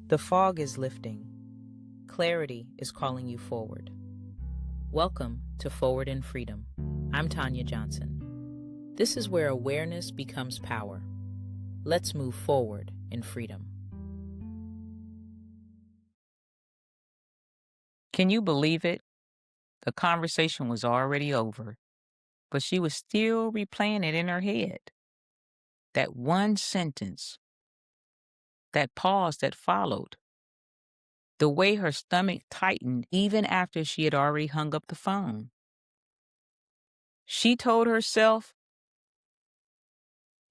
The fog is lifting. Clarity is calling you forward. Welcome to Forward in Freedom. I'm Tanya Johnson. This is where awareness becomes power. Let's move forward in freedom. Can you believe it? The conversation was already over, but she was still replaying it in her head. That one sentence, that pause that followed, the way her stomach tightened even after she had already hung up the phone. She told herself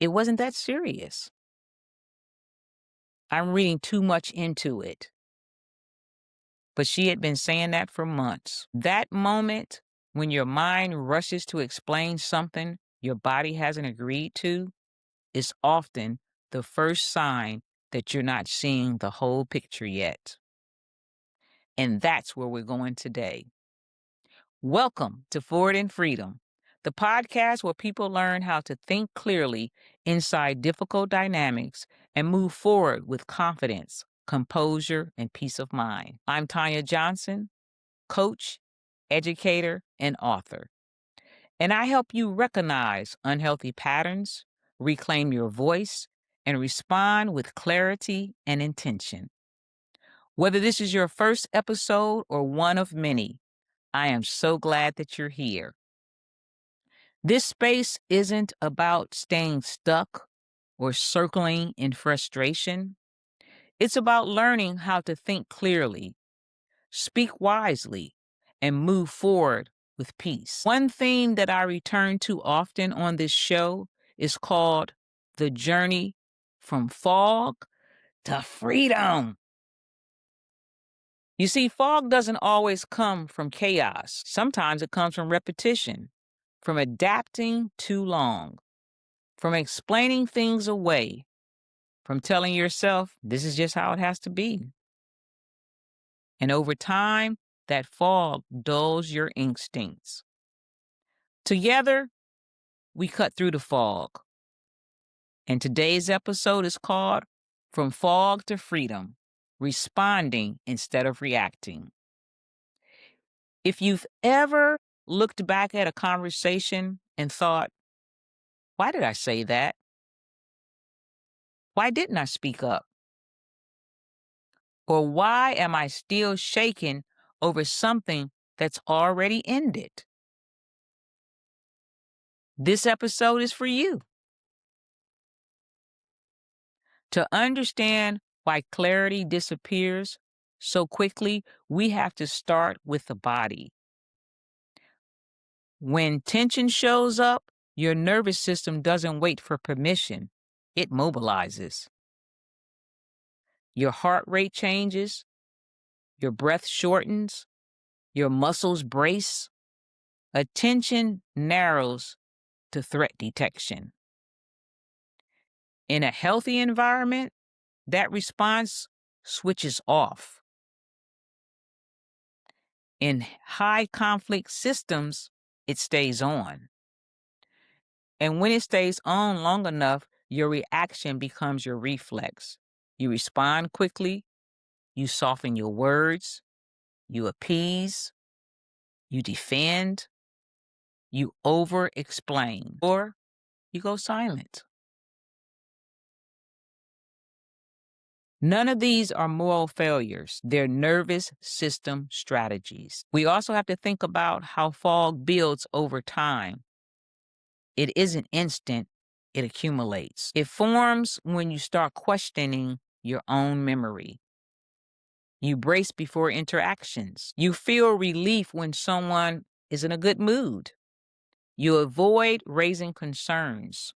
it wasn't that serious. I'm reading too much into it. But she had been saying that for months. That moment when your mind rushes to explain something your body hasn't agreed to is often the first sign that you're not seeing the whole picture yet. And that's where we're going today. Welcome to Forward in Freedom, the podcast where people learn how to think clearly inside difficult dynamics and move forward with confidence, composure, and peace of mind. I'm Tanya Johnson, coach, educator, and author. And I help you recognize unhealthy patterns, reclaim your voice, and respond with clarity and intention. Whether this is your first episode or one of many, I am so glad that you're here. This space isn't about staying stuck or circling in frustration. It's about learning how to think clearly, speak wisely, and move forward with peace. One theme that I return to often on this show is called the journey from fog to freedom. You see, fog doesn't always come from chaos. Sometimes it comes from repetition, from adapting too long, from explaining things away, from telling yourself this is just how it has to be. And over time, that fog dulls your instincts. Together, we cut through the fog. And today's episode is called From Fog to Freedom, Responding Instead of Reacting. If you've ever looked back at a conversation and thought, why did I say that? Why didn't I speak up? Or why am I still shaken over something that's already ended? This episode is for you. To understand why clarity disappears so quickly, we have to start with the body. When tension shows up, your nervous system doesn't wait for permission, it mobilizes. Your heart rate changes, your breath shortens, your muscles brace. Attention narrows to threat detection. In a healthy environment, that response switches off. In high conflict systems, it stays on. And when it stays on long enough, your reaction becomes your reflex. You respond quickly, you soften your words, you appease, you defend, you over-explain, or you go silent. None of these are moral failures. They're nervous system strategies. We also have to think about how fog builds over time. It isn't instant, it accumulates. It forms when you start questioning your own memory. You brace before interactions. You feel relief when someone is in a good mood. You avoid raising concerns.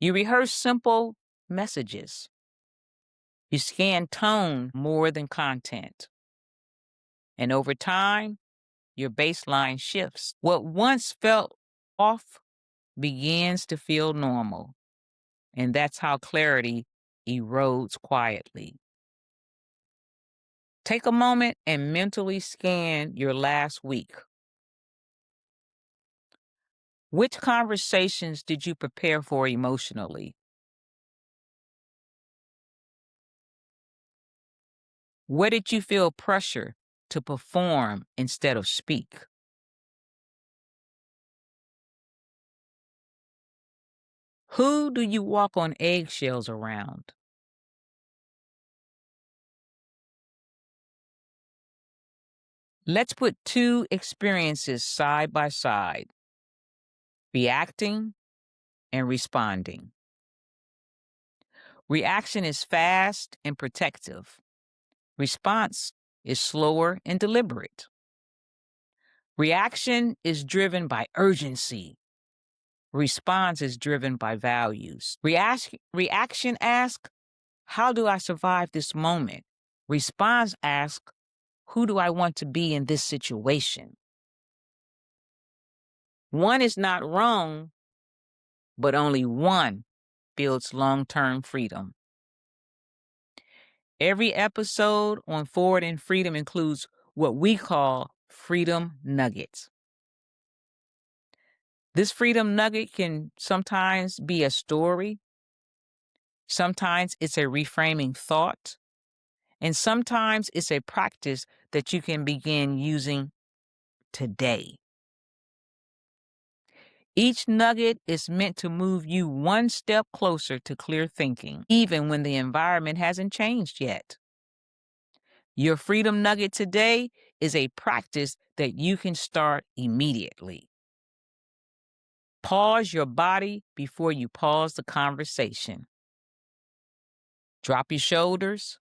You rehearse simple messages. You scan tone more than content. And over time, your baseline shifts. What once felt off begins to feel normal. And that's how clarity erodes quietly. Take a moment and mentally scan your last week. Which conversations did you prepare for emotionally? Where did you feel pressure to perform instead of speak? Who do you walk on eggshells around? Let's put two experiences side by side, reacting and responding. Reaction is fast and protective. Response is slower and deliberate. Reaction is driven by urgency. Response is driven by values. Reaction asks, how do I survive this moment? Response asks, who do I want to be in this situation? One is not wrong, but only one builds long-term freedom. Every episode on Forward in Freedom includes what we call freedom nuggets. This freedom nugget can sometimes be a story, sometimes it's a reframing thought, and sometimes it's a practice that you can begin using today. Each nugget is meant to move you one step closer to clear thinking, even when the environment hasn't changed yet. Your freedom nugget today is a practice that you can start immediately. Pause your body before you pause the conversation. Drop your shoulders.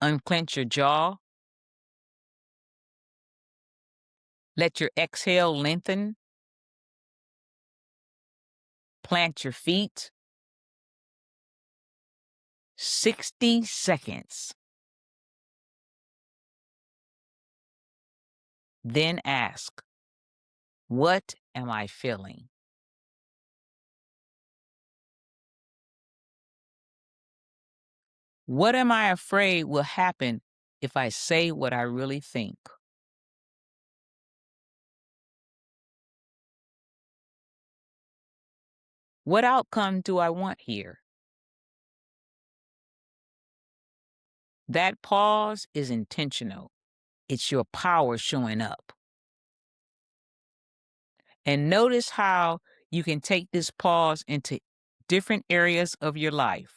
Unclench your jaw. Let your exhale lengthen. Plant your feet. 60 seconds. Then ask, what am I feeling? What am I afraid will happen if I say what I really think? What outcome do I want here? That pause is intentional. It's your power showing up. And notice how you can take this pause into different areas of your life.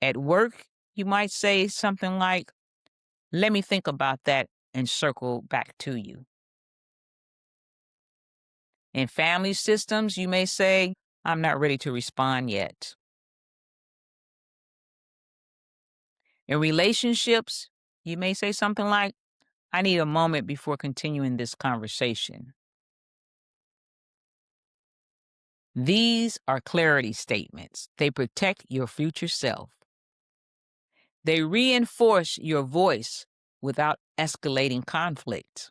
At work, you might say something like, let me think about that and circle back to you. In family systems, you may say, I'm not ready to respond yet. In relationships, you may say something like, I need a moment before continuing this conversation. These are clarity statements. They protect your future self. They reinforce your voice without escalating conflict.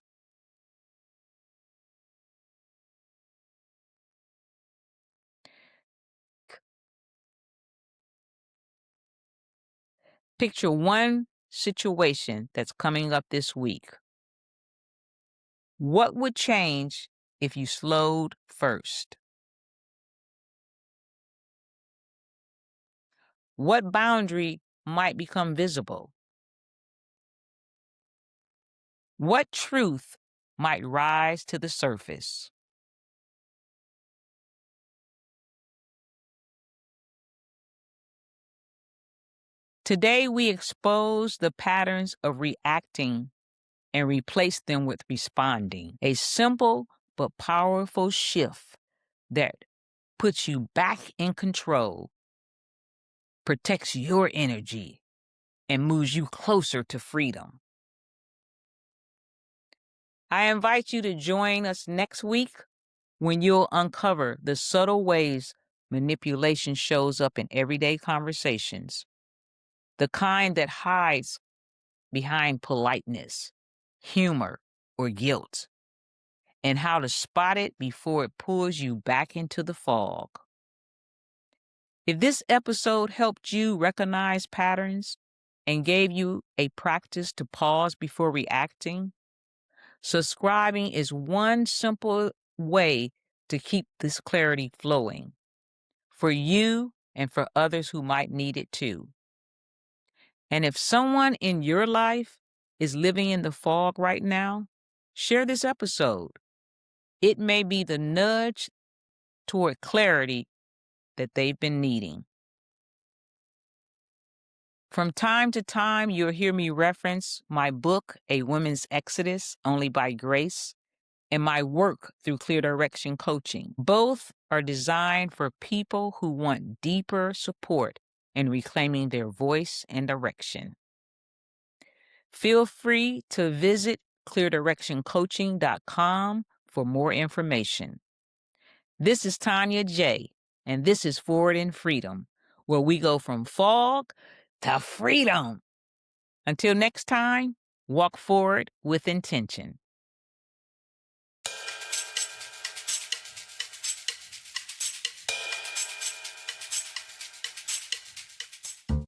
Picture one situation that's coming up this week. What would change if you slowed first? What boundary might become visible? What truth might rise to the surface? Today, we expose the patterns of reacting and replace them with responding. A simple but powerful shift that puts you back in control, protects your energy, and moves you closer to freedom. I invite you to join us next week when you'll uncover the subtle ways manipulation shows up in everyday conversations, the kind that hides behind politeness, humor, or guilt, and how to spot it before it pulls you back into the fog. If this episode helped you recognize patterns and gave you a practice to pause before reacting, subscribing is one simple way to keep this clarity flowing for you and for others who might need it too. And if someone in your life is living in the fog right now, share this episode. It may be the nudge toward clarity that they've been needing. From time to time, you'll hear me reference my book, A Woman's Exodus, Only by Grace, and my work through Clear Direction Coaching. Both are designed for people who want deeper support in reclaiming their voice and direction. Feel free to visit cleardirectioncoaching.com for more information. This is Tanya J, and this is Forward in Freedom, where we go from fog to freedom. Until next time, walk forward with intention.